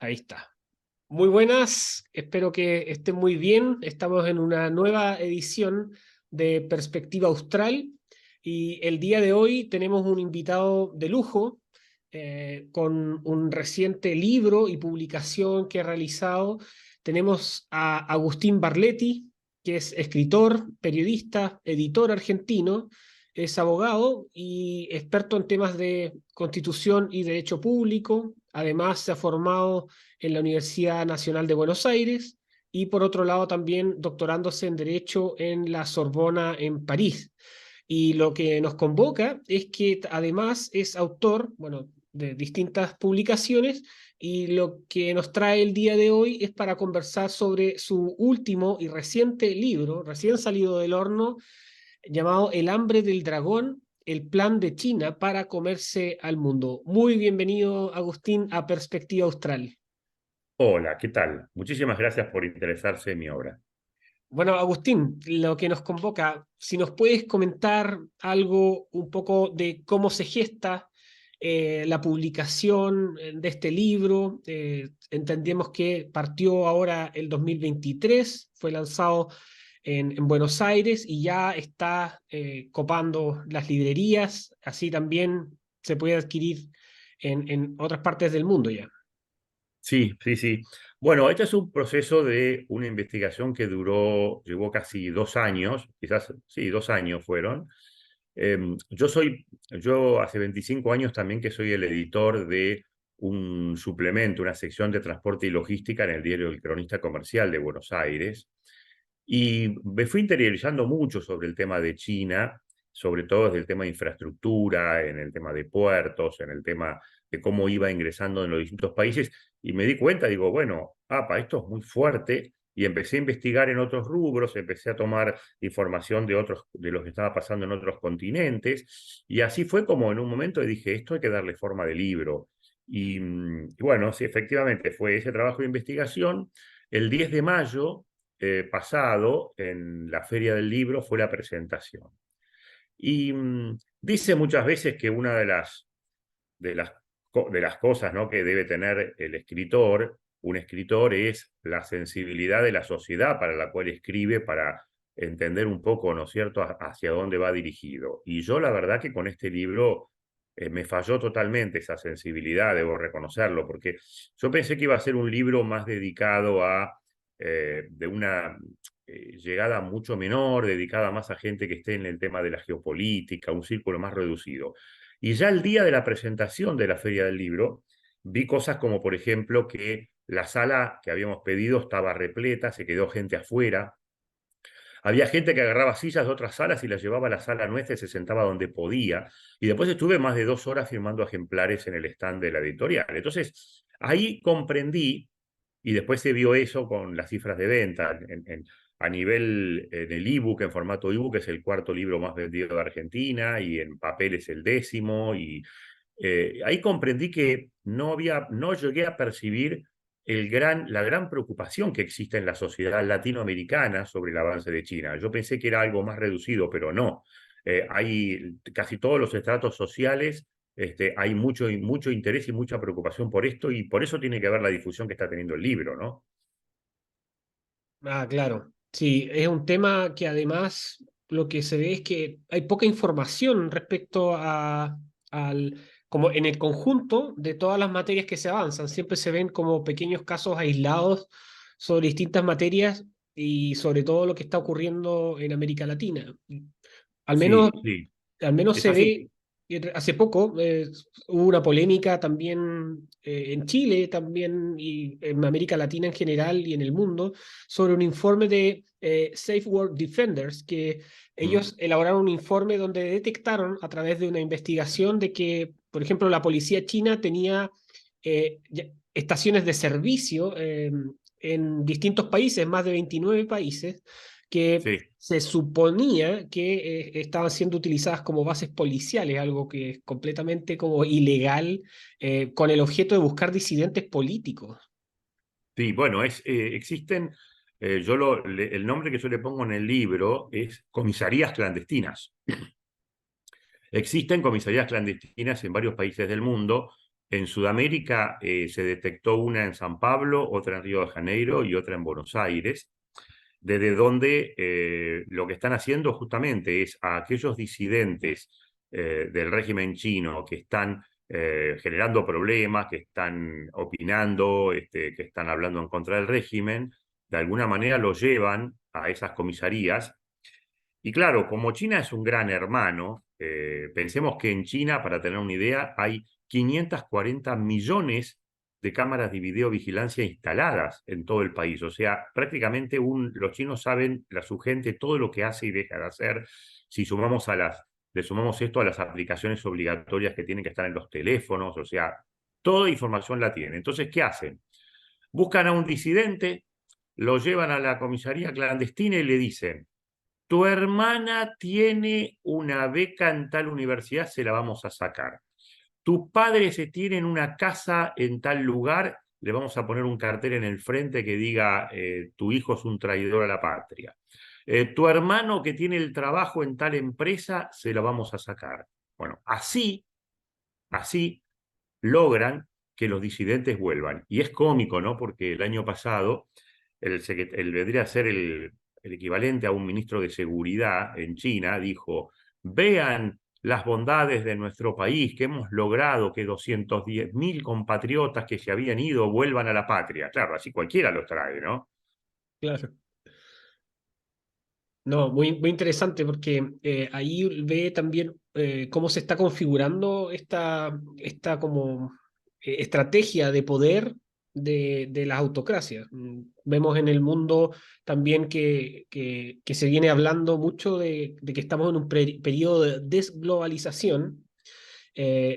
Ahí está. Muy buenas, espero que estén muy bien. Estamos en una nueva edición de Perspectiva Austral y el día de hoy tenemos un invitado de lujo con un reciente libro y publicación que ha realizado. Tenemos a Agustín Barletti, que es escritor, periodista, editor argentino, es abogado y experto en temas de constitución y derecho público. Además, se ha formado en la Universidad Nacional de Buenos Aires y por otro lado también doctorándose en Derecho en la Sorbona en París. Y lo que nos convoca es que además es autor, bueno, de distintas publicaciones y lo que nos trae el día de hoy es para conversar sobre su último y reciente libro, recién salido del horno, llamado El hambre del dragón, el plan de China para comerse al mundo. Muy bienvenido, Agustín, a Perspectiva Austral. Hola, ¿qué tal? Muchísimas gracias por interesarse en mi obra. Bueno, Agustín, lo que nos convoca, si nos puedes comentar algo un poco de cómo se gesta la publicación de este libro. Entendemos que partió ahora el 2023, fue lanzado en Buenos Aires y ya está copando las librerías, así también se puede adquirir en otras partes del mundo ya. Sí, sí, sí. Bueno, este es un proceso de una investigación que llevó casi 2 años, quizás, sí, 2 años fueron. Yo hace 25 años también que soy el editor de un suplemento, una sección de transporte y logística en el diario El Cronista Comercial de Buenos Aires. Y me fui interiorizando mucho sobre el tema de China, sobre todo desde el tema de infraestructura, en el tema de puertos, en el tema de cómo iba ingresando en los distintos países, y me di cuenta, digo, bueno, esto es muy fuerte, y empecé a investigar en otros rubros, empecé a tomar información de lo que estaba pasando en otros continentes, y así fue como en un momento dije, esto hay que darle forma de libro. Y bueno, sí, efectivamente, fue ese trabajo de investigación. El 10 de mayo pasado, en la Feria del Libro, fue la presentación. Y dice muchas veces que una de las, de las cosas, ¿no?, que debe tener un escritor, es la sensibilidad de la sociedad para la cual escribe, para entender un poco, ¿no es cierto?, hacia dónde va dirigido. Y yo la verdad que con este libro me falló totalmente esa sensibilidad, debo reconocerlo, porque yo pensé que iba a ser un libro más dedicado de una llegada mucho menor, dedicada más a gente que esté en el tema de la geopolítica, un círculo más reducido. Y ya el día de la presentación de la Feria del Libro, vi cosas como, por ejemplo, que la sala que habíamos pedido estaba repleta, se quedó gente afuera. Había gente que agarraba sillas de otras salas y las llevaba a la sala nuestra y se sentaba donde podía. Y después estuve más de 2 horas firmando ejemplares en el stand de la editorial. Entonces, ahí comprendí, y después se vio eso con las cifras de venta. A nivel del ebook, en formato ebook, es el cuarto libro más vendido de Argentina, y en papel es el 10º. Y ahí comprendí que no llegué a percibir la gran preocupación que existe en la sociedad latinoamericana sobre el avance de China. Yo pensé que era algo más reducido, pero no. Hay casi todos los estratos sociales, hay mucho interés y mucha preocupación por esto, y por eso tiene que ver la difusión que está teniendo el libro, ¿no? Ah, claro. Sí, es un tema que además lo que se ve es que hay poca información respecto como en el conjunto de todas las materias que se avanzan. Siempre se ven como pequeños casos aislados sobre distintas materias y sobre todo lo que está ocurriendo en América Latina. Al menos, Sí, sí, al menos es se así. ve, hace poco hubo una polémica también en Chile, también y en América Latina en general y en el mundo, sobre un informe de Safe Work Defenders, que Mm. ellos elaboraron un informe donde detectaron a través de una investigación de que, por ejemplo, la policía china tenía estaciones de servicio en distintos países, más de 29 países, que Sí. se suponía que estaban siendo utilizadas como bases policiales, algo que es completamente como ilegal, con el objeto de buscar disidentes políticos. Sí, bueno, existen, el nombre que yo le pongo en el libro es comisarías clandestinas. Existen comisarías clandestinas en varios países del mundo, En Sudamérica se detectó una en San Pablo, otra en Río de Janeiro y otra en Buenos Aires, desde donde lo que están haciendo justamente es a aquellos disidentes del régimen chino que están generando problemas, que están opinando, que están hablando en contra del régimen, de alguna manera los llevan a esas comisarías. Y claro, como China es un gran hermano, pensemos que en China, para tener una idea, hay 540 millones de cámaras de videovigilancia instaladas en todo el país. O sea, prácticamente los chinos saben, su gente, todo lo que hace y deja de hacer. Si le sumamos esto a las aplicaciones obligatorias que tienen que estar en los teléfonos, o sea, toda información la tienen. Entonces, ¿qué hacen? Buscan a un disidente, lo llevan a la comisaría clandestina y le dicen: tu hermana tiene una beca en tal universidad, se la vamos a sacar. Tu padre se tiene en una casa en tal lugar, le vamos a poner un cartel en el frente que diga tu hijo es un traidor a la patria. Tu hermano que tiene el trabajo en tal empresa, se lo vamos a sacar. Bueno, así logran que los disidentes vuelvan. Y es cómico, ¿no? Porque el año pasado, vendría a ser el equivalente a un ministro de seguridad en China, dijo: vean las bondades de nuestro país, que hemos logrado que 210.000 compatriotas que se habían ido vuelvan a la patria. Claro, así cualquiera los trae, ¿no? Claro. No, muy interesante porque ahí ve también cómo se está configurando esta como estrategia de poder de las autocracias. Vemos en el mundo también que se viene hablando mucho de que estamos en un periodo de desglobalización,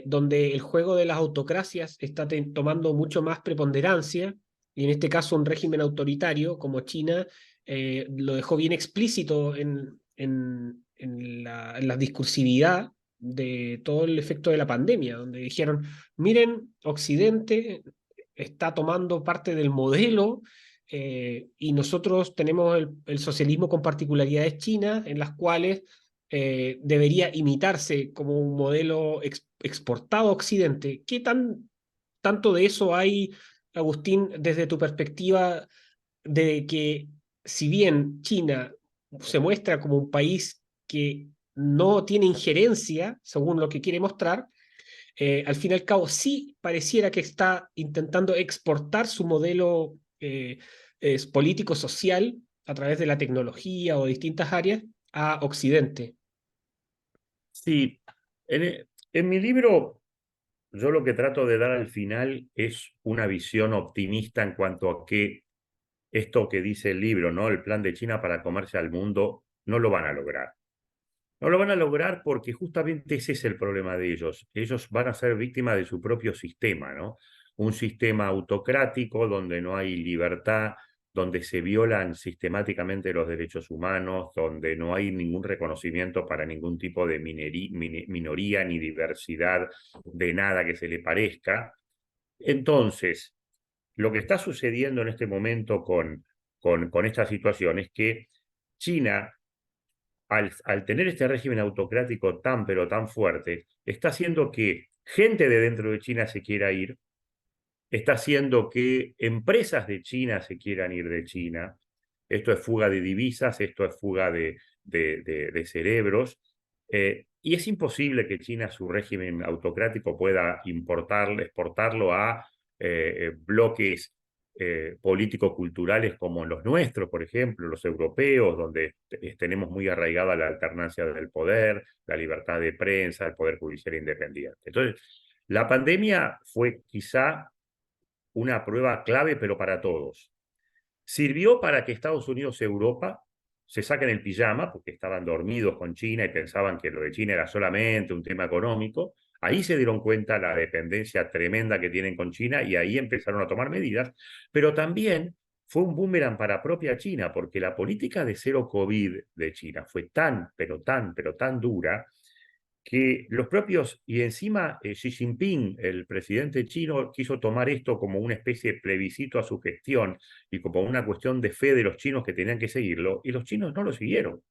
donde el juego de las autocracias está tomando mucho más preponderancia, y en este caso un régimen autoritario como China lo dejó bien explícito en la discursividad de todo el efecto de la pandemia, donde dijeron: miren, Occidente está tomando parte del modelo, y nosotros tenemos el socialismo con particularidades chinas en las cuales debería imitarse como un modelo exportado a Occidente. ¿Qué tanto de eso hay, Agustín, desde tu perspectiva, de que si bien China se muestra como un país que no tiene injerencia, según lo que quiere mostrar, al fin y al cabo sí pareciera que está intentando exportar su modelo político-social a través de la tecnología o distintas áreas a Occidente? Sí, en mi libro yo lo que trato de dar al final es una visión optimista en cuanto a que esto que dice el libro, ¿no? El plan de China para comerse al mundo, no lo van a lograr. No lo van a lograr porque justamente ese es el problema de ellos. Ellos van a ser víctimas de su propio sistema, ¿no? Un sistema autocrático donde no hay libertad, donde se violan sistemáticamente los derechos humanos, donde no hay ningún reconocimiento para ningún tipo de minoría ni diversidad de nada que se le parezca. Entonces, lo que está sucediendo en este momento con esta situación es que China, al tener este régimen autocrático tan pero tan fuerte, está haciendo que gente de dentro de China se quiera ir, está haciendo que empresas de China se quieran ir de China. Esto es fuga de divisas, esto es fuga de cerebros. Y es imposible que China, su régimen autocrático, pueda exportarlo a bloques político-culturales como los nuestros, por ejemplo, los europeos, donde tenemos muy arraigada la alternancia del poder, la libertad de prensa, el poder judicial independiente. Entonces, la pandemia fue quizá una prueba clave, pero para todos. Sirvió para que Estados Unidos y Europa se saquen el pijama, porque estaban dormidos con China y pensaban que lo de China era solamente un tema económico. Ahí se dieron cuenta la dependencia tremenda que tienen con China y ahí empezaron a tomar medidas, pero también fue un boomerang para propia China, porque la política de cero COVID de China fue tan, pero tan dura, que los propios, y encima Xi Jinping, el presidente chino, quiso tomar esto como una especie de plebiscito a su gestión y como una cuestión de fe de los chinos que tenían que seguirlo, y los chinos no lo siguieron.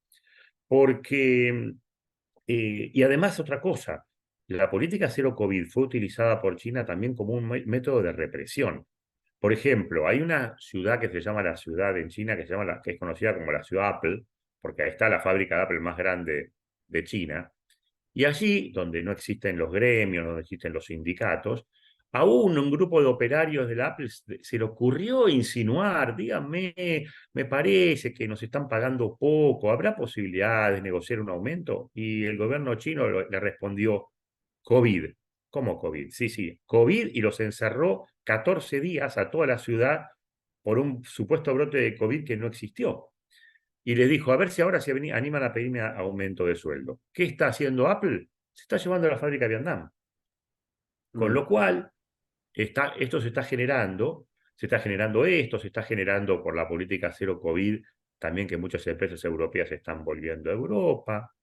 Porque, y además otra cosa, la política cero COVID fue utilizada por China también como un método de represión. Por ejemplo, hay una ciudad que se llama la ciudad en China que, que es conocida como la ciudad Apple, porque ahí está la fábrica de Apple más grande de China, y allí, donde no existen los gremios, donde existen los sindicatos, aún un grupo de operarios del Apple se le ocurrió insinuar, díganme, me parece que nos están pagando poco, ¿habrá posibilidad de negociar un aumento? Y el gobierno chino le respondió, COVID. ¿Cómo COVID? Sí, sí, COVID, y los encerró 14 días a toda la ciudad por un supuesto brote de COVID que no existió. Y le dijo, a ver si ahora se animan a pedirme aumento de sueldo. ¿Qué está haciendo Apple? Se está llevando a la fábrica a Vietnam. Con Mm. lo cual, esto se está generando esto, se está generando por la política cero COVID, también que muchas empresas europeas están volviendo a Europa.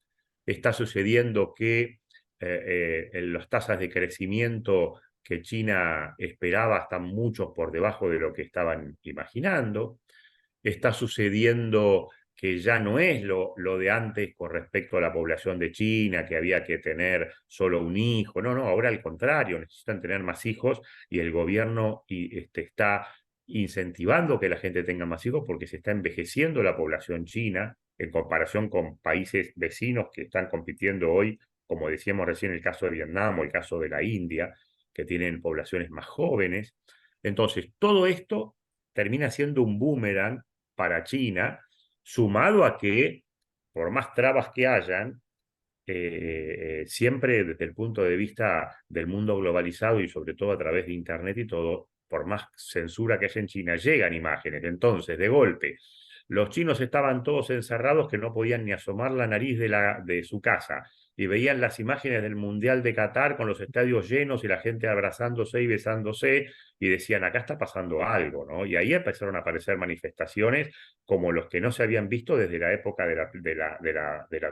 Está sucediendo que las tasas de crecimiento que China esperaba están mucho por debajo de lo que estaban imaginando. Está sucediendo que ya no es lo de antes con respecto a la población de China, que había que tener solo un hijo. No, no, ahora al contrario, necesitan tener más hijos y el gobierno está incentivando que la gente tenga más hijos porque se está envejeciendo la población china en comparación con países vecinos que están compitiendo hoy, como decíamos recién, el caso de Vietnam o el caso de la India, que tienen poblaciones más jóvenes. Entonces, todo esto termina siendo un boomerang para China, sumado a que, por más trabas que hayan, siempre desde el punto de vista del mundo globalizado y sobre todo a través de Internet y todo, por más censura que haya en China, llegan imágenes. Entonces, de golpe, los chinos estaban todos encerrados que no podían ni asomar la nariz de su casa y veían las imágenes del Mundial de Qatar con los estadios llenos y la gente abrazándose y besándose y decían, acá está pasando algo, ¿no? Y ahí empezaron a aparecer manifestaciones como los que no se habían visto desde la época de la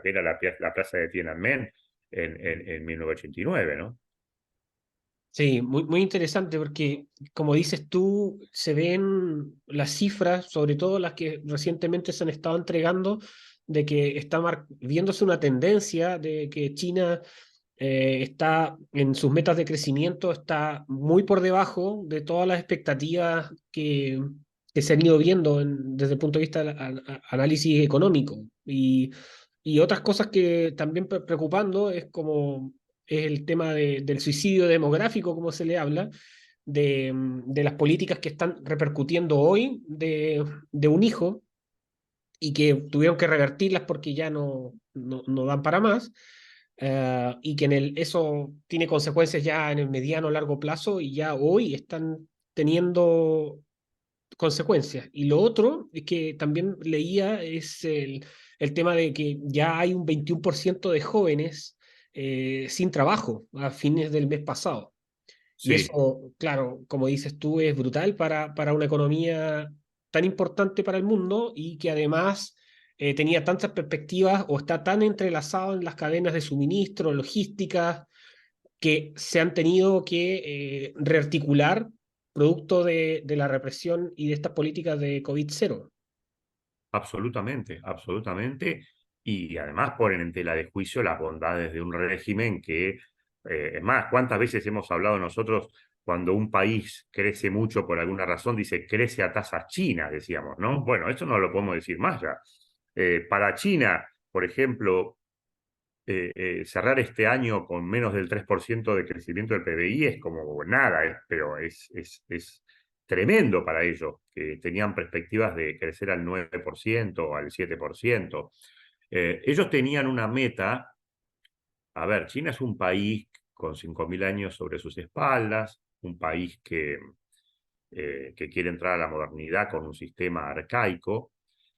que era la plaza de Tiananmen en 1989, ¿no? Sí, muy interesante porque, como dices tú, se ven las cifras, sobre todo las que recientemente se han estado entregando, de que está viéndose una tendencia de que China está en sus metas de crecimiento, está muy por debajo de todas las expectativas que se han ido viendo desde el punto de vista del análisis económico. Y otras cosas que también preocupando es como es el tema del suicidio demográfico, como se le habla, de las políticas que están repercutiendo hoy de un hijo y que tuvieron que revertirlas porque ya no dan para más, y que eso tiene consecuencias ya en el mediano o largo plazo y ya hoy están teniendo consecuencias. Y lo otro es que también leía es el tema de que ya hay un 21% de jóvenes sin trabajo a fines del mes pasado. Y Sí, eso, claro, como dices tú, es brutal para una economía tan importante para el mundo y que además tenía tantas perspectivas o está tan entrelazado en las cadenas de suministro, logísticas, que se han tenido que rearticular producto de la represión y de estas políticas de COVID cero. absolutamente, absolutamente. Y además ponen en tela de juicio las bondades de un régimen que, es más, ¿cuántas veces hemos hablado nosotros cuando un país crece mucho por alguna razón? Dice, crece a tasas chinas, decíamos, ¿no? Bueno, eso no lo podemos decir más ya. Para China, por ejemplo, cerrar este año con menos del 3% de crecimiento del PBI es como nada, pero es tremendo para ellos, que tenían perspectivas de crecer al 9% o al 7%. Ellos tenían una meta, a ver, China es un país con 5.000 años sobre sus espaldas, un país que quiere entrar a la modernidad con un sistema arcaico,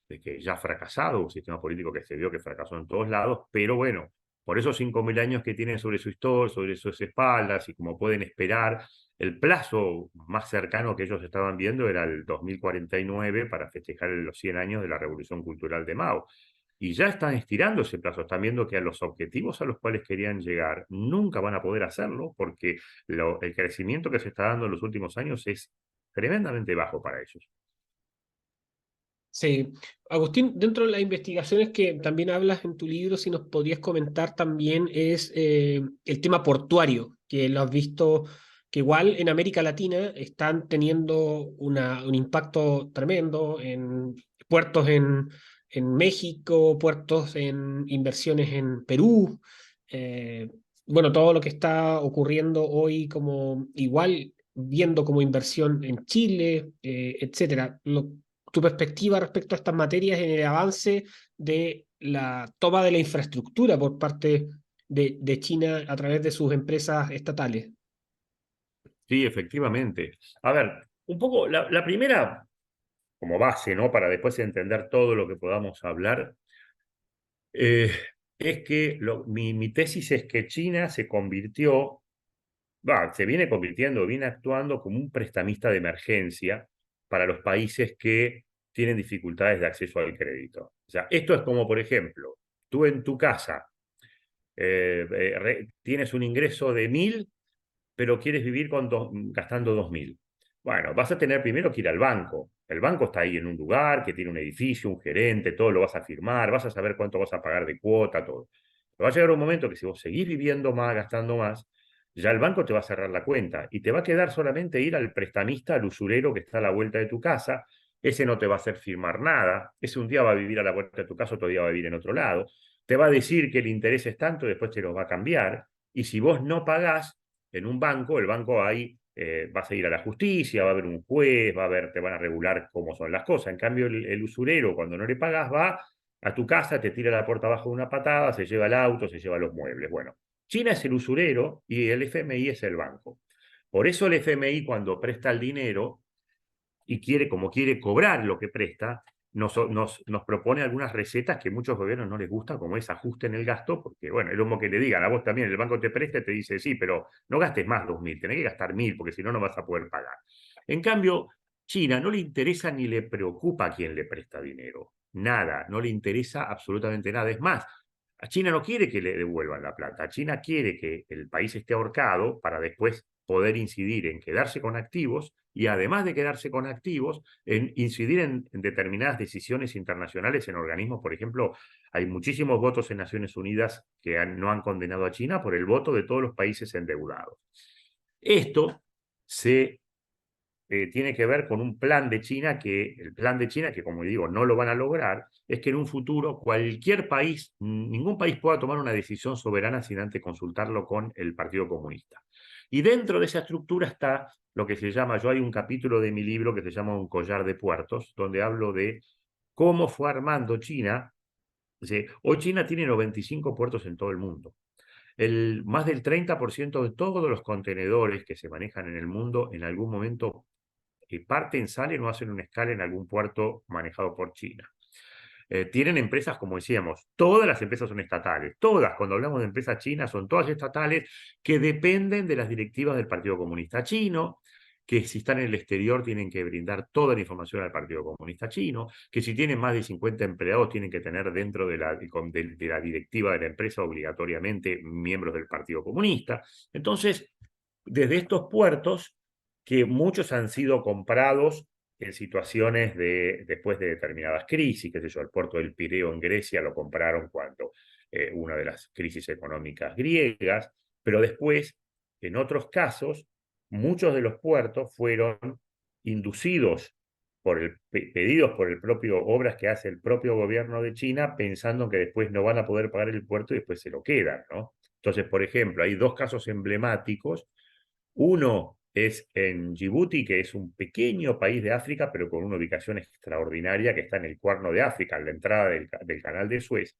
de que ya ha fracasado, un sistema político que se vio que fracasó en todos lados, pero bueno, por esos 5.000 años que tienen sobre su historia, sobre sus espaldas, y como pueden esperar, el plazo más cercano que ellos estaban viendo era el 2049 para festejar los 100 años de la Revolución Cultural de Mao. Y ya están estirando ese plazo, están viendo que a los objetivos a los cuales querían llegar nunca van a poder hacerlo porque el crecimiento que se está dando en los últimos años es tremendamente bajo para ellos. Sí. Agustín, dentro de las investigaciones que también hablas en tu libro, si nos podrías comentar también es el tema portuario, que lo has visto que igual en América Latina están teniendo un impacto tremendo en puertos en México, puertos en inversiones en Perú. eh, bueno, todo lo que está ocurriendo hoy como igual viendo como inversión en Chile, etcétera. Tu perspectiva respecto a estas materias en el avance de la toma de la infraestructura por parte de China a través de sus empresas estatales. Sí, efectivamente. A ver, un poco, la primera, como base, ¿no? Para después entender todo lo que podamos hablar, eh, es que mi tesis es que China se convirtió, se viene convirtiendo, viene actuando como un prestamista de emergencia para los países que tienen dificultades de acceso al crédito. O sea, esto es como, por ejemplo, tú en tu casa tienes un ingreso de 1.000, pero quieres vivir gastando 2.000. Bueno, vas a tener primero que ir al banco. El banco está ahí en un lugar que tiene un edificio, un gerente, todo lo vas a firmar, vas a saber cuánto vas a pagar de cuota, todo. Pero va a llegar un momento que si vos seguís viviendo más, gastando más, ya el banco te va a cerrar la cuenta y te va a quedar solamente ir al prestamista, al usurero que está a la vuelta de tu casa. Ese no te va a hacer firmar nada. Ese un día va a vivir a la vuelta de tu casa, otro día va a vivir en otro lado. Te va a decir que el interés es tanto, después te lo va a cambiar. Y si vos no pagás, en un banco, el banco ahí vas a ir a la justicia, va a haber un juez, te van a regular cómo son las cosas. En cambio, el usurero, cuando no le pagas, va a tu casa, te tira la puerta abajo de una patada, se lleva el auto, se lleva los muebles. Bueno, China es el usurero y el FMI es el banco. Por eso el FMI, cuando presta el dinero y quiere, como quiere cobrar lo que presta, nos propone algunas recetas que a muchos gobiernos no les gusta, como es ajuste en el gasto, porque, bueno, es como que le digan a vos también, el banco te presta y te dice, sí, pero no gastes más 2.000, tenés que gastar 1.000, porque si no, no vas a poder pagar. En cambio, China no le interesa ni le preocupa a quién le presta dinero. Nada, no le interesa absolutamente nada. Es más, a China no quiere que le devuelvan la plata. China quiere que el país esté ahorcado para después poder incidir en quedarse con activos y además de quedarse con activos, en incidir en determinadas decisiones internacionales en organismos. Por ejemplo, hay muchísimos votos en Naciones Unidas que no han condenado a China por el voto de todos los países endeudados. Esto se tiene que ver con un plan de China el plan de China, que como digo, no lo van a lograr, es que en un futuro cualquier país, ningún país pueda tomar una decisión soberana sin antes consultarlo con el Partido Comunista. Y dentro de esa estructura está lo que se llama, yo hay un capítulo de mi libro que se llama Un collar de puertos, donde hablo de cómo fue armando China. Hoy China tiene 95 puertos en todo el mundo. Más del 30% de todos los contenedores que se manejan en el mundo en algún momento parten, salen o hacen una escala en algún puerto manejado por China. Tienen empresas, como decíamos, todas las empresas son estatales, todas, cuando hablamos de empresas chinas, son todas estatales que dependen de las directivas del Partido Comunista Chino, que si están en el exterior tienen que brindar toda la información al Partido Comunista Chino, que si tienen más de 50 empleados tienen que tener dentro de la directiva de la empresa obligatoriamente miembros del Partido Comunista. Entonces, desde estos puertos, que muchos han sido comprados en situaciones después de determinadas crisis, qué sé yo, el puerto del Pireo en Grecia lo compraron cuando una de las crisis económicas griegas, pero después, en otros casos, muchos de los puertos fueron inducidos pedidos por el propio, obras que hace el propio gobierno de China, pensando que después no van a poder pagar el puerto y después se lo quedan, ¿no? Entonces, por ejemplo, hay dos casos emblemáticos. Uno es en Djibouti, que es un pequeño país de África, pero con una ubicación extraordinaria que está en el Cuerno de África, en la entrada del Canal de Suez.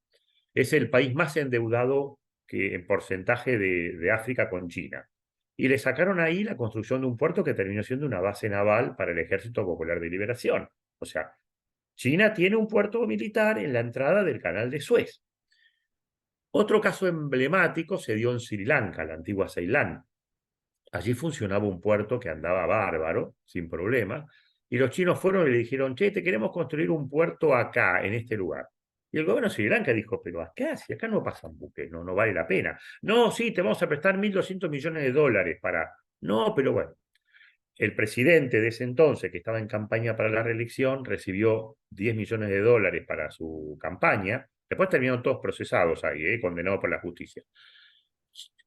Es el país más endeudado en porcentaje de África con China. Y le sacaron ahí la construcción de un puerto que terminó siendo una base naval para el Ejército Popular de Liberación. O sea, China tiene un puerto militar en la entrada del Canal de Suez. Otro caso emblemático se dio en Sri Lanka, la antigua Ceilán. Allí funcionaba un puerto que andaba bárbaro, sin problema, y los chinos fueron y le dijeron, che, te queremos construir un puerto acá, en este lugar. Y el gobierno de Sri Lanka dijo, pero acá, si acá no pasan buques, no vale la pena. No, sí, te vamos a prestar 1.200 millones de dólares para... No, pero bueno. el presidente de ese entonces, que estaba en campaña para la reelección, recibió 10 millones de dólares para su campaña. Después terminaron todos procesados ahí, condenados por la justicia.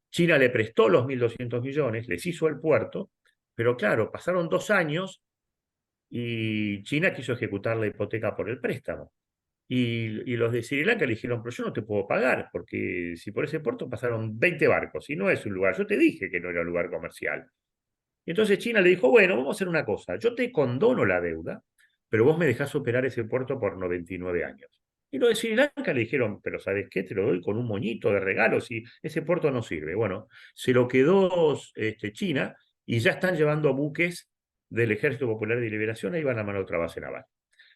China le prestó los 1.200 millones, les hizo el puerto, pero claro, pasaron 2 años y China quiso ejecutar la hipoteca por el préstamo. Y los de Sri Lanka le dijeron, pero yo no te puedo pagar, porque si por ese puerto pasaron 20 barcos y no es un lugar, yo te dije que no era un lugar comercial. Y entonces China le dijo, bueno, vamos a hacer una cosa, yo te condono la deuda, pero vos me dejás operar ese puerto por 99 años. Y los de Sri Lanka le dijeron, pero ¿sabes qué? Te lo doy con un moñito de regalos y ese puerto no sirve. Bueno, se lo quedó China y ya están llevando buques del Ejército Popular de Liberación, ahí van a mandar otra base naval.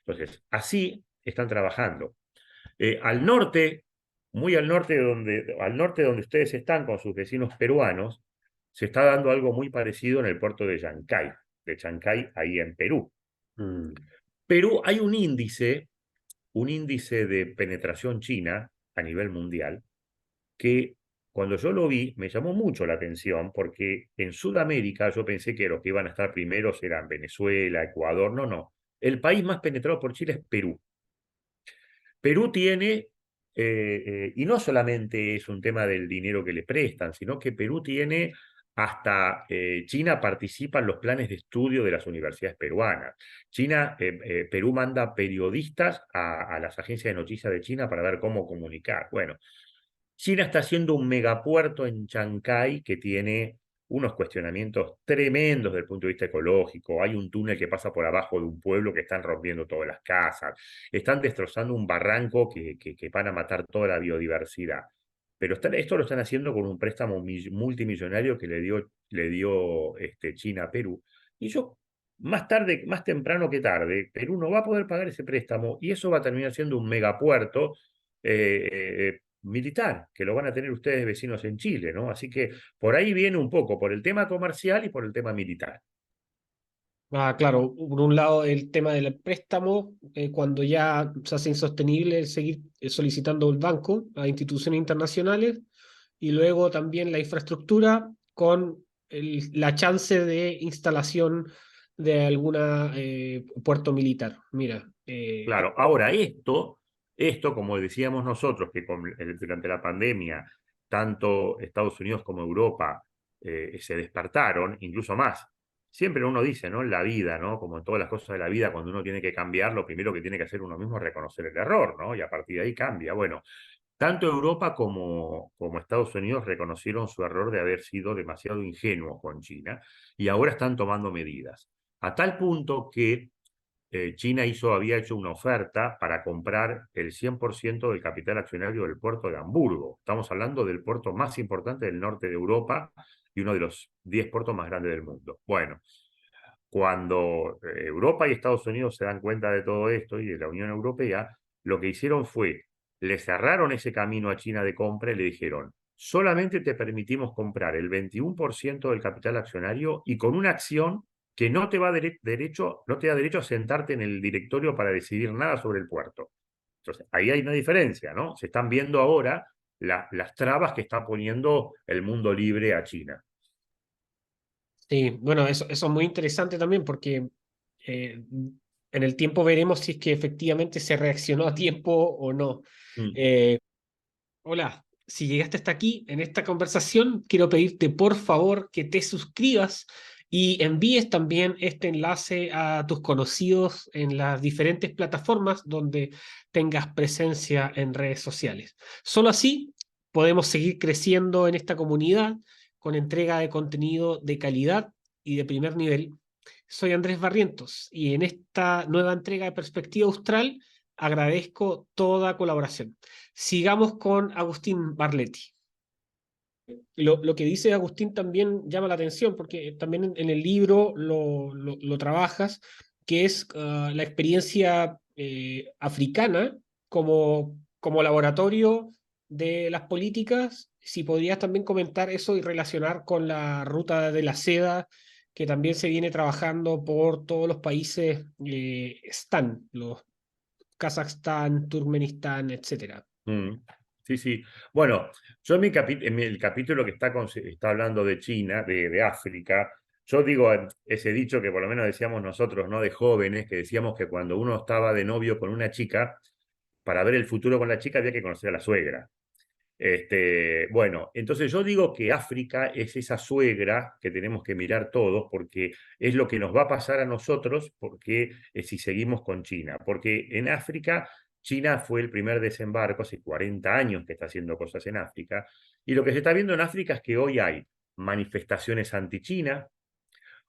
Entonces, así están trabajando. Al norte, muy al norte donde ustedes están con sus vecinos peruanos, se está dando algo muy parecido en el puerto de Chancay, ahí en Perú. Mm. Perú hay un índice de penetración china a nivel mundial, que cuando yo lo vi me llamó mucho la atención, porque en Sudamérica yo pensé que los que iban a estar primeros eran Venezuela, Ecuador, no, no. El país más penetrado por Chile es Perú. Perú tiene, y no solamente es un tema del dinero que le prestan, sino que Perú tiene, hasta China participa en los planes de estudio de las universidades peruanas. Perú manda periodistas a las agencias de noticias de China para ver cómo comunicar. Bueno, China está haciendo un megapuerto en Chancay que tiene unos cuestionamientos tremendos desde el punto de vista ecológico. Hay un túnel que pasa por abajo de un pueblo que están rompiendo todas las casas. Están destrozando un barranco que van a matar toda la biodiversidad. Pero esto lo están haciendo con un préstamo multimillonario que le dio China a Perú. Y yo, más tarde, más temprano que tarde, Perú no va a poder pagar ese préstamo y eso va a terminar siendo un megapuerto militar, que lo van a tener ustedes vecinos en Chile, ¿no? Así que por ahí viene un poco, por el tema comercial y por el tema militar. Ah, claro, por un lado el tema del préstamo, cuando ya se hace insostenible el seguir solicitando el banco a instituciones internacionales, y luego también la infraestructura con la chance de instalación de alguna puerto militar. Mira, Claro, ahora esto, como decíamos nosotros, que durante la pandemia, tanto Estados Unidos como Europa se despertaron, incluso más. Siempre uno dice, ¿no? En la vida, ¿no? Como en todas las cosas de la vida, cuando uno tiene que cambiar, lo primero que tiene que hacer uno mismo es reconocer el error, ¿no? Y a partir de ahí cambia. Bueno, tanto Europa como Estados Unidos reconocieron su error de haber sido demasiado ingenuos con China y ahora están tomando medidas. A tal punto que China había hecho una oferta para comprar el 100% del capital accionario del puerto de Hamburgo. Estamos hablando del puerto más importante del norte de Europa y uno de los 10 puertos más grandes del mundo. Bueno, cuando Europa y Estados Unidos se dan cuenta de todo esto y de la Unión Europea, lo que hicieron fue, le cerraron ese camino a China de compra y le dijeron, solamente te permitimos comprar el 21% del capital accionario y con una acción que no te no te da derecho a sentarte en el directorio para decidir nada sobre el puerto. Entonces, ahí hay una diferencia, ¿no? Se están viendo ahora las trabas que está poniendo el mundo libre a China. sí, bueno, eso es muy interesante también porque en el tiempo veremos si es que efectivamente se reaccionó a tiempo o no. Mm. Eh, Hola, si llegaste hasta aquí en esta conversación, quiero pedirte por favor que te suscribas y envíes también este enlace a tus conocidos en las diferentes plataformas donde tengas presencia en redes sociales. Solo así podemos seguir creciendo en esta comunidad con entrega de contenido de calidad y de primer nivel. Soy Andrés Barrientos y en esta nueva entrega de Perspectiva Austral agradezco toda colaboración. Sigamos con Agustín Barletti. Lo que dice Agustín también llama la atención porque también en el libro lo trabajas, que es la experiencia africana como laboratorio de las políticas. Si podrías también comentar eso y relacionar con la ruta de la seda que también se viene trabajando por todos los países STAN, los Kazajstán, Turkmenistán, etcétera. Mm. Sí, sí. Bueno, yo en el capítulo que está hablando de China, de África, Yo digo ese dicho que por lo menos decíamos nosotros, ¿no? De jóvenes, que decíamos que cuando uno estaba de novio con una chica, para ver el futuro con la chica había que conocer a la suegra. Bueno, entonces yo digo que África es esa suegra que tenemos que mirar todos porque es lo que nos va a pasar a nosotros porque si seguimos con China. Porque en África, China fue el primer desembarco, hace 40 años que está haciendo cosas en África, y lo que se está viendo en África es que hoy hay manifestaciones anti-China,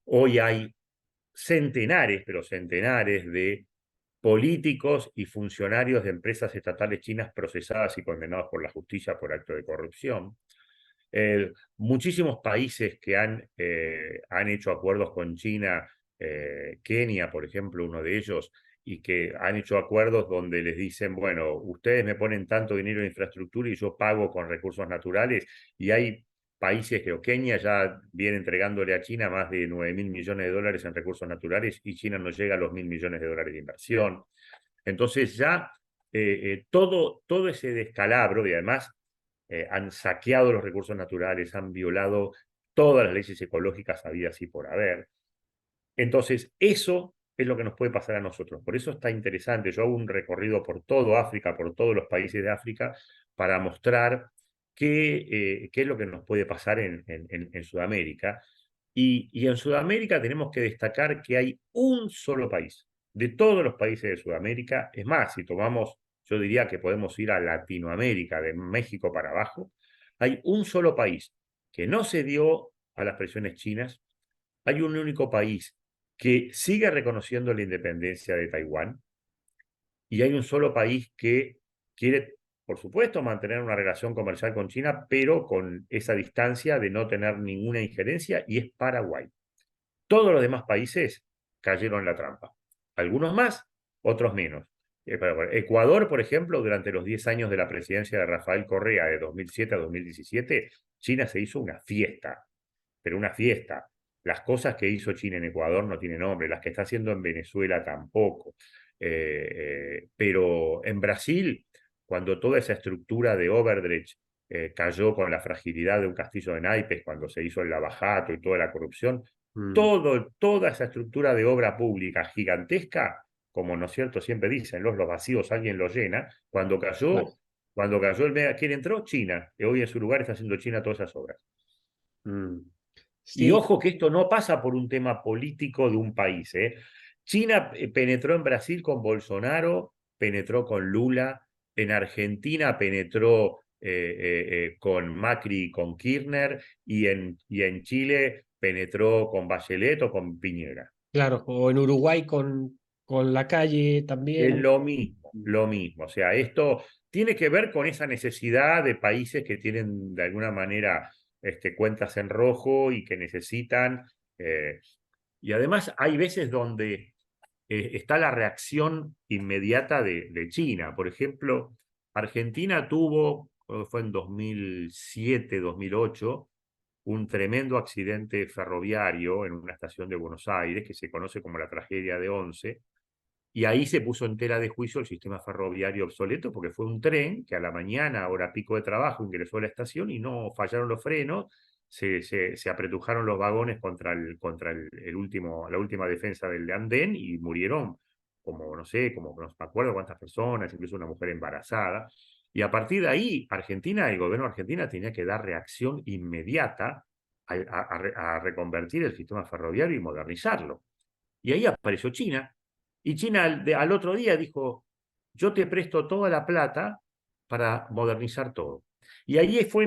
hoy hay centenares, pero centenares de políticos y funcionarios de empresas estatales chinas procesadas y condenados por la justicia por acto de corrupción. Muchísimos países que han hecho acuerdos con China, Kenia, por ejemplo, uno de ellos, y que han hecho acuerdos donde les dicen, bueno, ustedes me ponen tanto dinero en infraestructura y yo pago con recursos naturales, y hay países que, o Kenia ya viene entregándole a China más de 9.000 millones de dólares en recursos naturales y China no llega a los 1.000 millones de dólares de inversión. Entonces ya todo ese descalabro, y además han saqueado los recursos naturales, han violado todas las leyes ecológicas habidas y por haber. Entonces, eso es lo que nos puede pasar a nosotros. Por eso está interesante. Yo hago un recorrido por todo África, por todos los países de África, para mostrar qué es lo que nos puede pasar en Sudamérica. Y en Sudamérica tenemos que destacar que hay un solo país. De todos los países de Sudamérica, es más, si tomamos, yo diría que podemos ir a Latinoamérica, de México para abajo, hay un solo país que no se dio a las presiones chinas, hay un único país que sigue reconociendo la independencia de Taiwán y hay un solo país que quiere, por supuesto, mantener una relación comercial con China, pero con esa distancia de no tener ninguna injerencia, y es Paraguay. Todos los demás países cayeron en la trampa. Algunos más, otros menos. Ecuador, por ejemplo, durante los 10 años de la presidencia de Rafael Correa de 2007 a 2017, China se hizo una fiesta, pero una fiesta. Las cosas que hizo China en Ecuador no tienen nombre, las que está haciendo en Venezuela tampoco. Pero en Brasil, cuando toda esa estructura de Overdrecht cayó con la fragilidad de un castillo de naipes, cuando se hizo el lavajato y toda la corrupción, toda esa estructura de obra pública gigantesca, como no es cierto, siempre dicen, los vacíos alguien los llena, Claro. cuando cayó el mega, ¿quién entró? China, que hoy en su lugar está haciendo China todas esas obras. Mm. Y Sí, ojo que esto no pasa por un tema político de un país. China penetró en Brasil con Bolsonaro, penetró con Lula, en Argentina penetró con Macri y con Kirchner, y en Chile penetró con Bachelet o con Piñera. claro. O en Uruguay con la calle Es también. lo mismo, lo mismo. O sea, esto tiene que ver con esa necesidad de países que tienen de alguna manera cuentas en rojo y que necesitan. eh, y además hay veces donde está la reacción inmediata de China. Por ejemplo, Argentina tuvo, fue en 2007, 2008, un tremendo accidente ferroviario en una estación de Buenos Aires que se conoce como la tragedia de Once, y ahí se puso en tela de juicio el sistema ferroviario obsoleto porque fue un tren que a la mañana, hora pico de trabajo, ingresó a la estación y no fallaron los frenos, se apretujaron los vagones contra la última defensa del andén y murieron como, no sé, como no me acuerdo cuántas personas, incluso una mujer embarazada. Y a partir de ahí, Argentina, el gobierno de Argentina tenía que dar reacción inmediata a reconvertir el sistema ferroviario y modernizarlo. Y ahí apareció China, y China al otro día dijo, yo te presto toda la plata para modernizar todo. Y ahí fue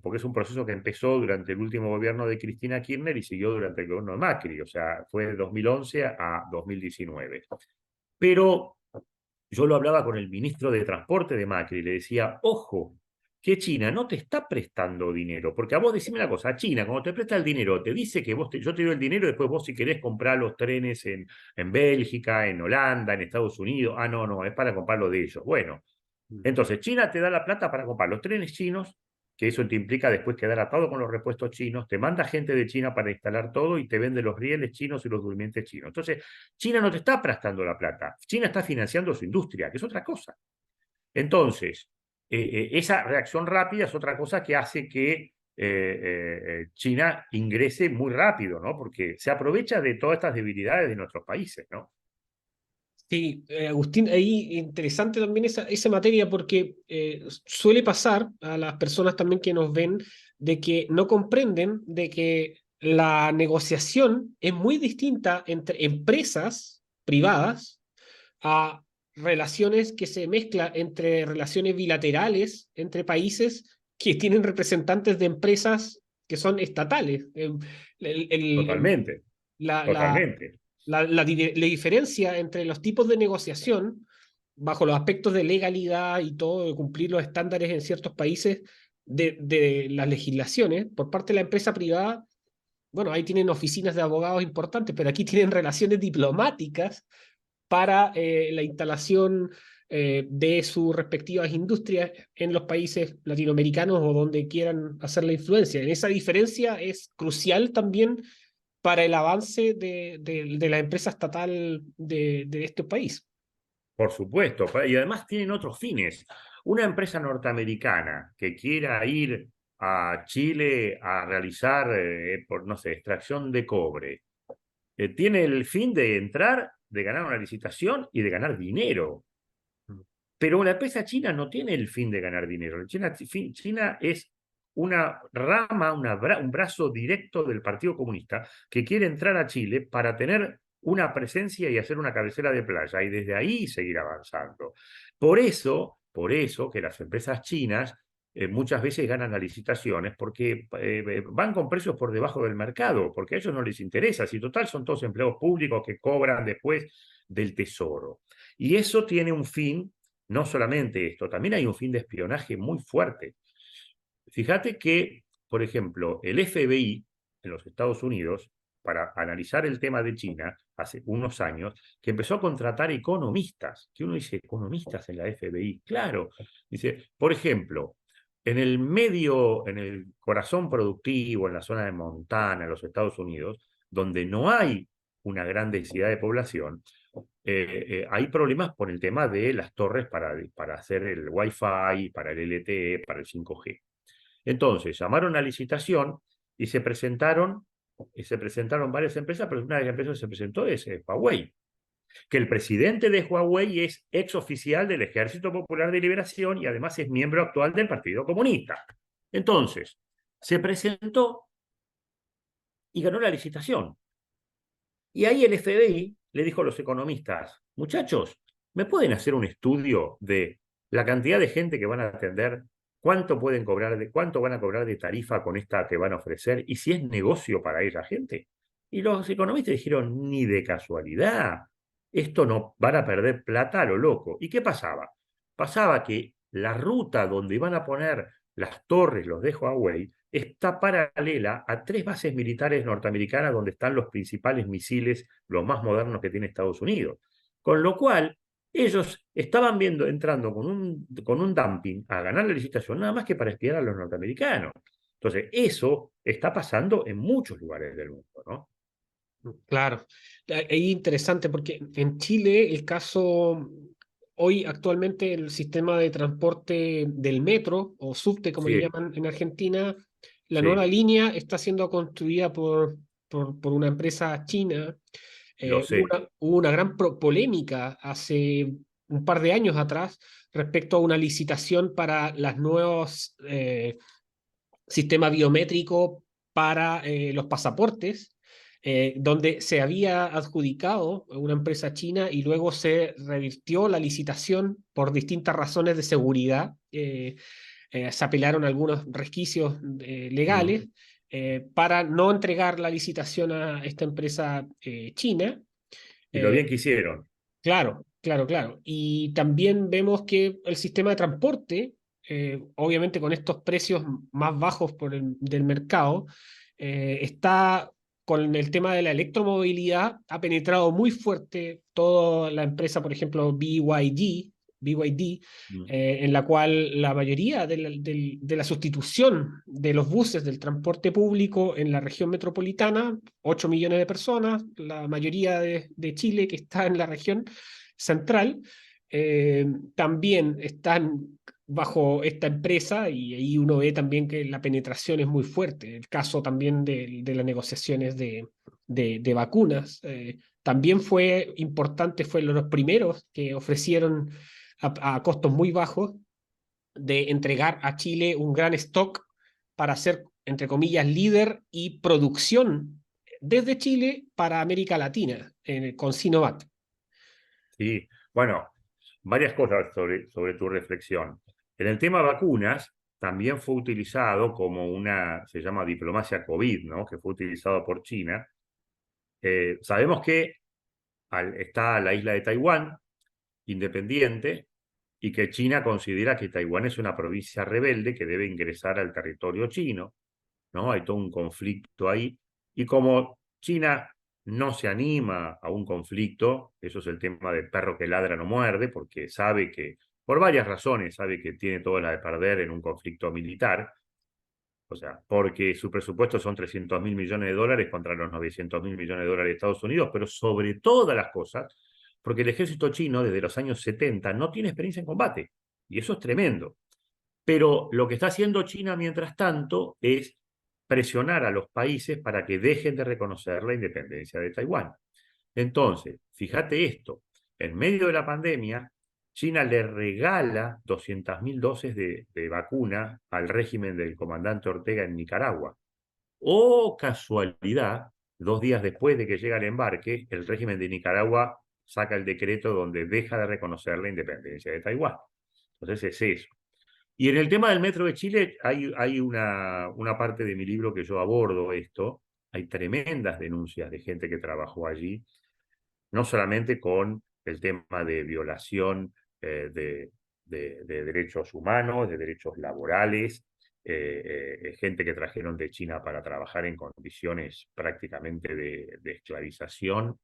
porque es un proceso que empezó durante el último gobierno de Cristina Kirchner y siguió durante el gobierno de Macri, o sea, fue de 2011 a 2019. Pero yo lo hablaba con el ministro de Transporte de Macri y le decía, ojo, que China no te está prestando dinero, porque a vos decime una cosa, a China cuando te presta el dinero te dice que yo te doy el dinero y después vos si querés comprar los trenes en Bélgica, en Holanda, en Estados Unidos, no, no, es para comprarlo de ellos. Bueno, entonces China te da la plata para comprar los trenes chinos, que eso te implica después quedar atado con los repuestos chinos, te manda gente de China para instalar todo y te vende los rieles chinos y los durmientes chinos. Entonces, China no te está prestando la plata, China está financiando su industria, que es otra cosa. Entonces, esa reacción rápida es otra cosa que hace que China ingrese muy rápido, ¿no? Porque se aprovecha de todas estas debilidades de nuestros países, ¿no? Sí, Agustín, ahí interesante también esa materia porque suele pasar a las personas también que nos ven de que no comprenden de que la negociación es muy distinta entre empresas privadas a relaciones que se mezclan entre relaciones bilaterales entre países que tienen representantes de empresas que son estatales. El- el- el- Totalmente, la, la, totalmente. la diferencia entre los tipos de negociación, bajo los aspectos de legalidad y todo, de cumplir los estándares en ciertos países de las legislaciones, por parte de la empresa privada, bueno, ahí tienen oficinas de abogados importantes, pero aquí tienen relaciones diplomáticas para la instalación de sus respectivas industrias en los países latinoamericanos o donde quieran hacer la influencia. En esa diferencia es crucial también para el avance de la empresa estatal de este país. Por supuesto, y además tienen otros fines. Una empresa norteamericana que quiera ir a Chile a realizar, por, no sé, extracción de cobre, tiene el fin de entrar, de ganar una licitación y de ganar dinero. Pero la empresa china no tiene el fin de ganar dinero. China es una rama, un brazo directo del Partido Comunista que quiere entrar a Chile para tener una presencia y hacer una cabecera de playa y desde ahí seguir avanzando. Por eso que las empresas chinas muchas veces ganan las licitaciones porque van con precios por debajo del mercado, porque a ellos no les interesa. Si total son todos empleados públicos que cobran después del tesoro. Y eso tiene un fin, no solamente esto, también hay un fin de espionaje muy fuerte. Fíjate que, por ejemplo, el FBI en los Estados Unidos, para analizar el tema de China, hace unos años, que empezó a contratar economistas, que uno dice, economistas en la FBI, claro, dice, por ejemplo, en el medio, en el corazón productivo, en la zona de Montana, en los Estados Unidos, donde no hay una gran densidad de población, hay problemas por el tema de las torres para hacer el Wi-Fi, para el LTE, para el 5G. Entonces, llamaron a licitación y se presentaron varias empresas, pero una de las empresas que se presentó es Huawei, que el presidente de Huawei es ex oficial del Ejército Popular de Liberación y además es miembro actual del Partido Comunista. Entonces, se presentó y ganó la licitación. Y ahí el FBI le dijo a los economistas, muchachos, ¿me pueden hacer un estudio de la cantidad de gente que van a atender, cuánto pueden cobrar, cuánto van a cobrar de tarifa con esta que van a ofrecer y si es negocio para esa gente? Y los economistas dijeron, ni de casualidad, esto no van a perder plata a lo loco. ¿Y qué pasaba? Pasaba que la ruta donde iban a poner las torres, los de Huawei, está paralela a 3 bases militares norteamericanas donde están los principales misiles, los más modernos que tiene Estados Unidos. Con lo cual, ellos estaban entrando con un dumping a ganar la licitación, nada más que para espiar a los norteamericanos. Entonces, eso está pasando en muchos lugares del mundo, ¿no? Claro, es interesante porque en Chile el caso, hoy actualmente el sistema de transporte del metro o subte, como le Sí, llaman en Argentina, la nueva sí, línea está siendo construida por una empresa china. lo sé. Hubo una gran polémica hace un par de años atrás respecto a una licitación para los nuevos sistemas biométricos para los pasaportes, donde se había adjudicado a una empresa china y luego se revirtió la licitación por distintas razones de seguridad. Se apelaron algunos resquicios Mm. legales para no entregar la licitación a esta empresa china. Y lo Eh, bien que hicieron. claro, claro, claro. Y también vemos que el sistema de transporte, obviamente con estos precios más bajos del mercado, está con el tema de la electromovilidad, ha penetrado muy fuerte toda la empresa, por ejemplo, BYD, Mm. en la cual la mayoría de la sustitución de los buses del transporte público en la región metropolitana, 8 millones de personas, la mayoría de Chile que está en la región central, también están bajo esta empresa y ahí uno ve también que la penetración es muy fuerte. El caso también de las negociaciones de vacunas también fue importante, fue los primeros que ofrecieron a costos muy bajos de entregar a Chile un gran stock para ser, entre comillas, líder y producción desde Chile para América Latina con Sinovac. Sí, bueno, varias cosas sobre tu reflexión. En el tema vacunas, también fue utilizado como se llama diplomacia COVID, ¿no? Que fue utilizado por China. Sabemos que está la isla de Taiwán, independiente, y que China considera que Taiwán es una provincia rebelde que debe ingresar al territorio chino, ¿no? Hay todo un conflicto ahí. Y como China no se anima a un conflicto, eso es el tema del perro que ladra no muerde, porque sabe que, por varias razones, sabe que tiene toda la de perder en un conflicto militar, o sea, porque su presupuesto son 300.000 millones de dólares contra los 900.000 millones de dólares de Estados Unidos, pero sobre todas las cosas, porque el ejército chino desde los años 70 no tiene experiencia en combate, y eso es tremendo. Pero lo que está haciendo China mientras tanto es presionar a los países para que dejen de reconocer la independencia de Taiwán. Entonces, fíjate esto, en medio de la pandemia, China le regala 200.000 dosis de vacuna al régimen del comandante Ortega en Nicaragua. Oh, casualidad, 2 días después de que llega el embarque, el régimen de Nicaragua saca el decreto donde deja de reconocer la independencia de Taiwán. Entonces es eso. Y en el tema del Metro de Chile hay una parte de mi libro que yo abordo esto. Hay tremendas denuncias de gente que trabajó allí, no solamente con el tema de violación de derechos humanos, de derechos laborales, gente que trajeron de China para trabajar en condiciones prácticamente de esclavización,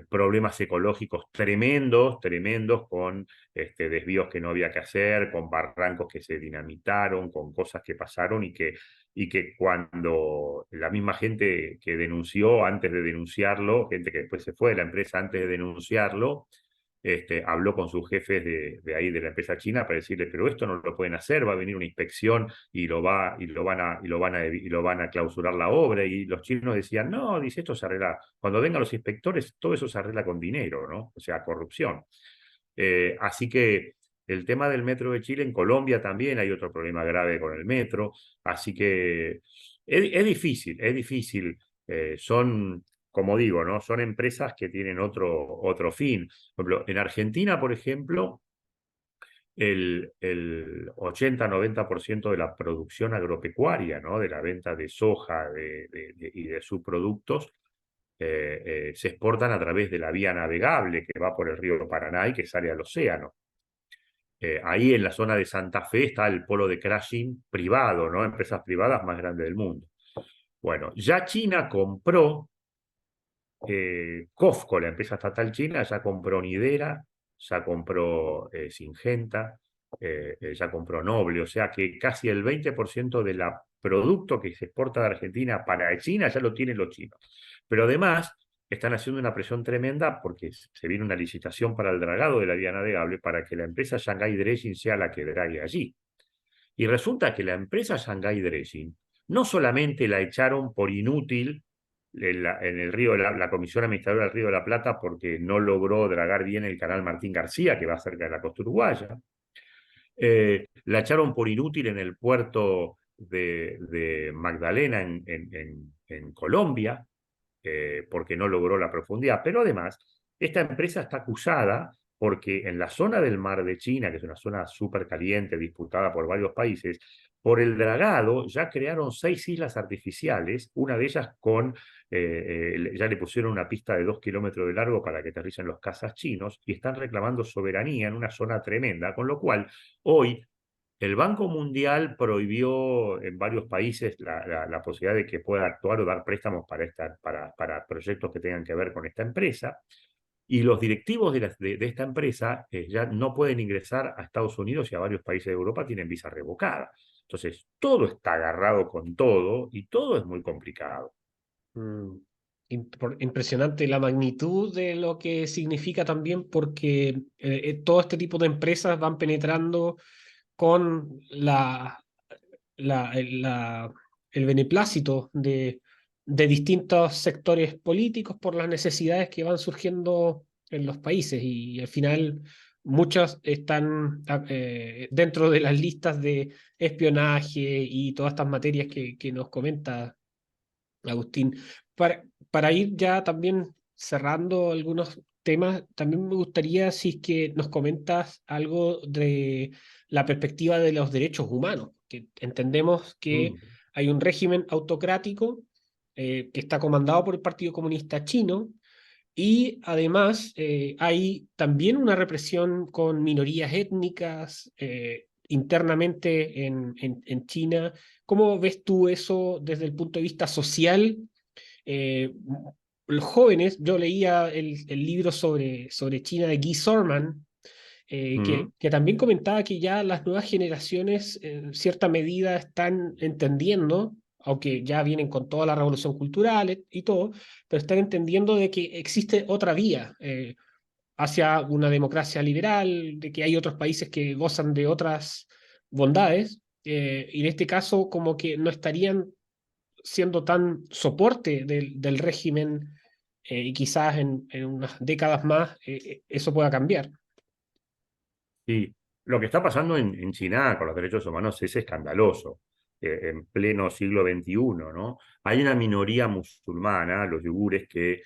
problemas ecológicos tremendos, tremendos, con desvíos que no había que hacer, con barrancos que se dinamitaron, con cosas que pasaron y que cuando la misma gente que denunció antes de denunciarlo, gente que después se fue de la empresa antes de denunciarlo, habló con sus jefes de ahí de la empresa china para decirle, pero esto no lo pueden hacer, va a venir una inspección y lo van a clausurar la obra. Y los chinos decían, no, dice, esto se arregla, cuando vengan los inspectores, todo eso se arregla con dinero, ¿no? O sea, corrupción. Así que el tema del metro de Chile, en Colombia también hay otro problema grave con el metro, así que es difícil, es difícil. Son, como digo, ¿no? Son empresas que tienen otro fin. Por ejemplo, en Argentina, por ejemplo, el 80-90% de la producción agropecuaria, ¿no? De la venta de soja y de subproductos, se exportan a través de la vía navegable que va por el río Paraná y que sale al océano. Ahí en la zona de Santa Fe está el polo de crashing privado, ¿no? Empresas privadas más grandes del mundo. Bueno, ya China compró COFCO, la empresa estatal china, ya compró Nidera, ya compró Singenta, ya compró Noble, o sea que casi el 20% del producto que se exporta de Argentina para China ya lo tienen los chinos. Pero además están haciendo una presión tremenda porque se viene una licitación para el dragado de la vía navegable para que la empresa Shanghai Dredging sea la que drague allí. Y resulta que la empresa Shanghai Dredging no solamente la echaron por inútil en el río, la Comisión Administradora del Río de la Plata, porque no logró dragar bien el canal Martín García, que va cerca de la costa uruguaya. La echaron por inútil en el puerto de Magdalena en Colombia, porque no logró la profundidad. Pero además, esta empresa está acusada porque en la zona del mar de China, que es una zona súper caliente, disputada por varios países, por el dragado ya crearon 6 islas artificiales, una de ellas ya le pusieron una pista de 2 kilómetros de largo para que aterricen los cazas chinos y están reclamando soberanía en una zona tremenda, con lo cual hoy el Banco Mundial prohibió en varios países la posibilidad de que pueda actuar o dar préstamos para proyectos que tengan que ver con esta empresa. Y los directivos de esta empresa ya no pueden ingresar a Estados Unidos y a varios países de Europa tienen visa revocada. Entonces, todo está agarrado con todo y todo es muy complicado. Mm. impresionante la magnitud de lo que significa también porque todo este tipo de empresas van penetrando con el beneplácito de distintos sectores políticos por las necesidades que van surgiendo en los países y al final muchas están dentro de las listas de espionaje y todas estas materias que nos comenta Agustín. Para ir ya también cerrando algunos temas, también me gustaría si es que nos comentas algo de la perspectiva de los derechos humanos, que entendemos que Mm. hay un régimen autocrático que está comandado por el Partido Comunista Chino y además hay también una represión con minorías étnicas internamente en China. ¿Cómo ves tú eso desde el punto de vista social? eh, los jóvenes, yo leía el libro sobre China de Guy Sorman, Mm. que también comentaba que ya las nuevas generaciones en cierta medida están entendiendo, aunque ya vienen con toda la revolución cultural y todo, pero están entendiendo de que existe otra vía hacia una democracia liberal, de que hay otros países que gozan de otras bondades, y en este caso como que no estarían siendo tan soporte del régimen y quizás en unas décadas más eso pueda cambiar. Y lo que está pasando en China con los derechos humanos es escandaloso, en pleno siglo XXI, ¿no? Hay una minoría musulmana, los uigures, que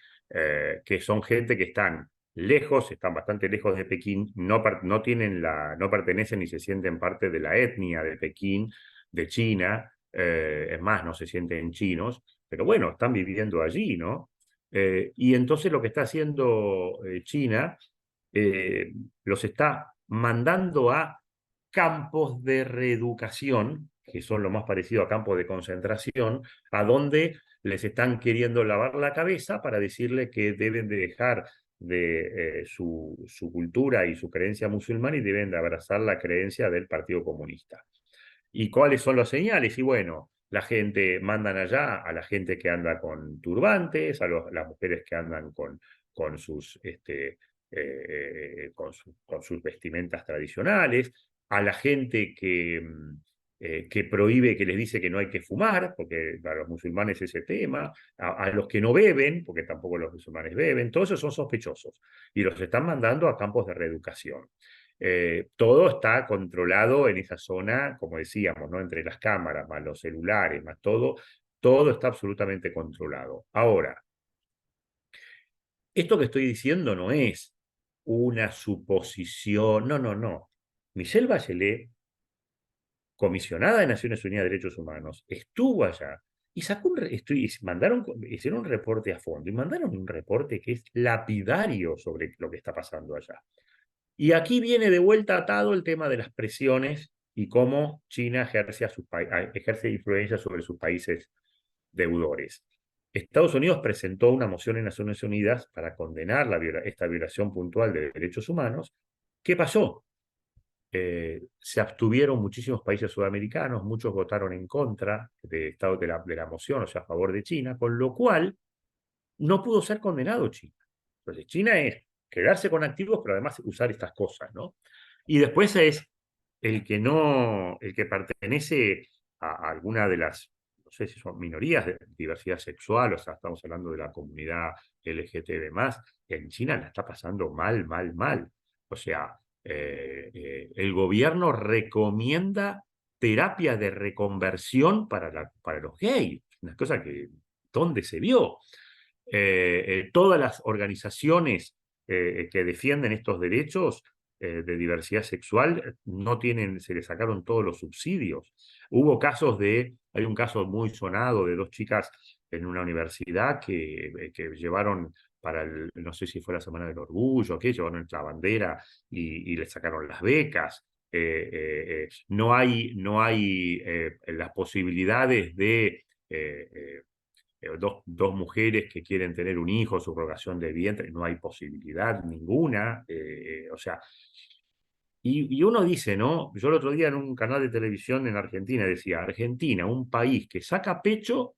son gente que están lejos, están bastante lejos de Pekín, no tienen no pertenecen ni se sienten parte de la etnia de Pekín, de China, es más, no se sienten chinos, pero bueno, están viviendo allí, ¿no? Y entonces lo que está haciendo China eh, los está mandando a campos de reeducación, que son lo más parecido a campos de concentración, a donde les están queriendo lavar la cabeza para decirle que deben de dejar de su cultura y su creencia musulmana y deben de abrazar la creencia del Partido Comunista. ¿Y cuáles son los señales? Y bueno, la gente, mandan allá a la gente que anda con turbantes, las mujeres que andan con sus, con sus vestimentas tradicionales, a la gente que prohíbe, que les dice que no hay que fumar, porque para los musulmanes es ese tema, a los que no beben, porque tampoco los musulmanes beben, todos esos son sospechosos y los están mandando a campos de reeducación. Todo está controlado en esa zona, como decíamos, ¿no? Entre las cámaras, más los celulares, más todo, todo está absolutamente controlado. Ahora, esto que estoy diciendo no es una suposición, no, no, no. Michelle Bachelet, comisionada de Naciones Unidas de Derechos Humanos, estuvo allá y sacó hicieron un reporte a fondo y mandaron un reporte que es lapidario sobre lo que está pasando allá. Y aquí viene de vuelta atado el tema de las presiones y cómo China ejerce influencia sobre sus países deudores. Estados Unidos presentó una moción en Naciones Unidas para condenar esta violación puntual de derechos humanos. ¿Qué pasó? Se abstuvieron muchísimos países sudamericanos, muchos votaron en contra de la moción, o sea, a favor de China, con lo cual no pudo ser condenado China. Entonces, China es quedarse con activos, pero además usar estas cosas, ¿no? Y después es el que pertenece a alguna de las, no sé si son minorías de diversidad sexual, o sea, estamos hablando de la comunidad LGTB+, que en China la está pasando mal, mal, mal. O sea, el gobierno recomienda terapia de reconversión para los gays, una cosa que, ¿dónde se vio? Todas las organizaciones que defienden estos derechos de diversidad sexual no tienen, se les sacaron todos los subsidios. Hay un caso muy sonado de dos chicas en una universidad que llevaron no sé si fue la Semana del Orgullo, que llevaron la bandera y les sacaron las becas. No hay las posibilidades de dos mujeres que quieren tener un hijo, subrogación de vientre, no hay posibilidad ninguna. O sea, y uno dice, ¿no? Yo el otro día en un canal de televisión en Argentina decía, Argentina, un país que saca pecho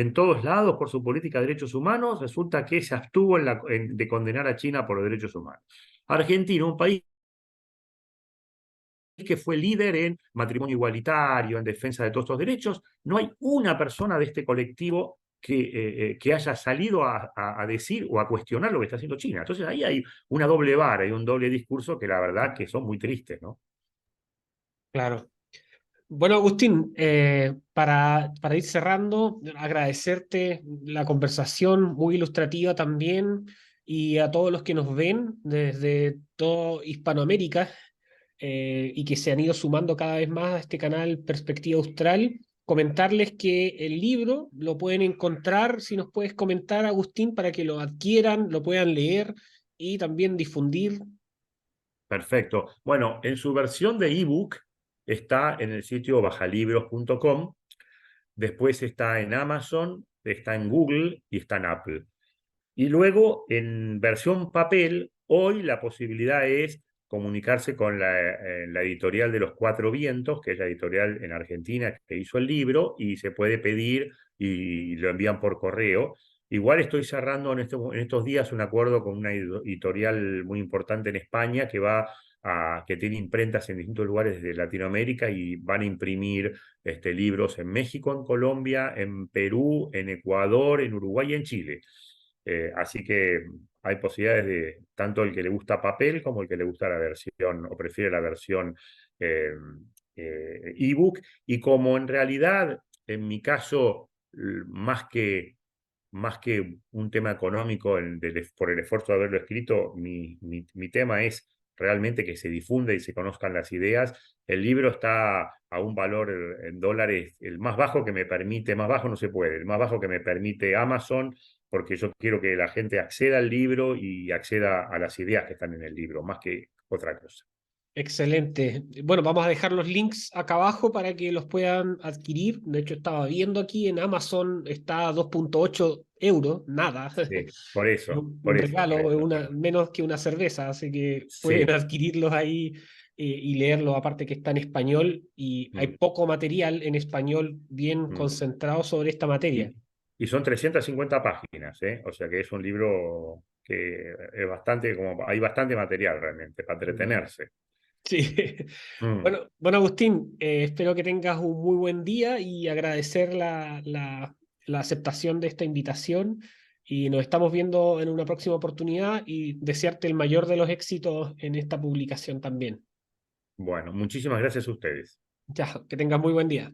en todos lados por su política de derechos humanos, resulta que se abstuvo de condenar a China por los derechos humanos. Argentina, un país que fue líder en matrimonio igualitario, en defensa de todos estos derechos, no hay una persona de este colectivo que haya salido a decir o a cuestionar lo que está haciendo China. Entonces ahí hay una doble vara y un doble discurso que la verdad que son muy tristes, ¿no? Claro. Bueno, Agustín, para ir cerrando, agradecerte la conversación muy ilustrativa también y a todos los que nos ven desde toda Hispanoamérica y que se han ido sumando cada vez más a este canal Perspectiva Austral. Comentarles que el libro lo pueden encontrar, si nos puedes comentar, Agustín, para que lo adquieran, lo puedan leer y también difundir. Perfecto. Bueno, en su versión de ebook está en el sitio bajalibros.com, después está en Amazon, está en Google y está en Apple. Y luego, en versión papel, hoy la posibilidad es comunicarse con la editorial de Los Cuatro Vientos, que es la editorial en Argentina que hizo el libro, y se puede pedir y lo envían por correo. Igual estoy cerrando en estos días un acuerdo con una editorial muy importante en España que tiene imprentas en distintos lugares de Latinoamérica y van a imprimir libros en México, en Colombia, en Perú, en Ecuador, en Uruguay y en Chile. Así que hay posibilidades de tanto el que le gusta papel como el que le gusta la versión o prefiere la versión eh, ebook. Y como en realidad, en mi caso, más que un tema económico por el esfuerzo de haberlo escrito, mi tema es realmente que se difunda y se conozcan las ideas. El libro está a un valor en dólares, el más bajo que me permite, más bajo no se puede, el más bajo que me permite Amazon, porque yo quiero que la gente acceda al libro y acceda a las ideas que están en el libro, más que otra cosa. Excelente. Bueno, vamos a dejar los links acá abajo para que los puedan adquirir. De hecho, estaba viendo aquí en Amazon, está a 2,8 euros, nada. Sí, por eso, Un por eso, por regalo, eso. menos que una cerveza, así que pueden Sí. adquirirlos ahí y leerlos, aparte que está en español y hay Mm, poco material en español bien mm. concentrado sobre esta materia. Y son 350 páginas, ¿eh? O sea que es un libro que es bastante, hay bastante material realmente para Mm. entretenerse. Sí. Mm, Bueno, Agustín, espero que tengas un muy buen día y agradecer la aceptación de esta invitación. Y nos estamos viendo en una próxima oportunidad y desearte el mayor de los éxitos en esta publicación también. Bueno, muchísimas gracias a ustedes. Ya, que tengas muy buen día.